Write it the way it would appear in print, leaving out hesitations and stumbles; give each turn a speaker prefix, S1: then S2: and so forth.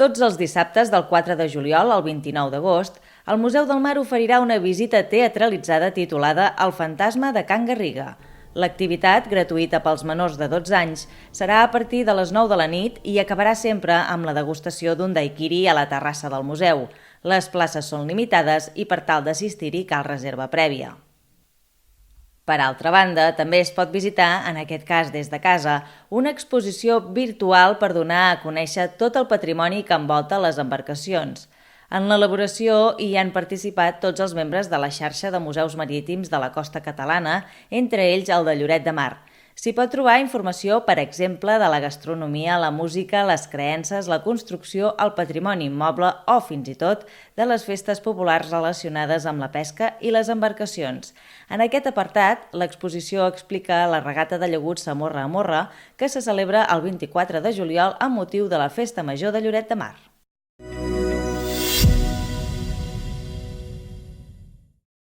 S1: Tots els dissabtes del 4 de juliol al 29 d'agost, el Museu del Mar oferirà una visita teatralitzada titulada El fantasma de Can Garriga. L'activitat, gratuïta pels menors de 12 anys, serà a partir de les 9 de la nit i acabarà sempre amb la degustació d'un daiquiri a la terrassa del museu. Les places són limitades i per tal d'assistir-hi cal reserva prèvia. Per altra banda, també es pot visitar, en aquest cas des de casa, una exposició virtual per donar a conèixer tot el patrimoni que envolta les embarcacions. En l'elaboració hi han participat tots els membres de la xarxa de museus marítims de la costa catalana, entre ells el de Lloret de Mar. S'hi pot trobar informació, per exemple, de la gastronomia, la música, les creences, la construcció, el patrimoni immoble o, fins i tot, de les festes populars relacionades amb la pesca i les embarcacions. En aquest apartat, l'exposició explica la regata de llaguts Samorra a Morra, que se celebra el 24 de juliol amb motiu de la Festa Major de Lloret de Mar.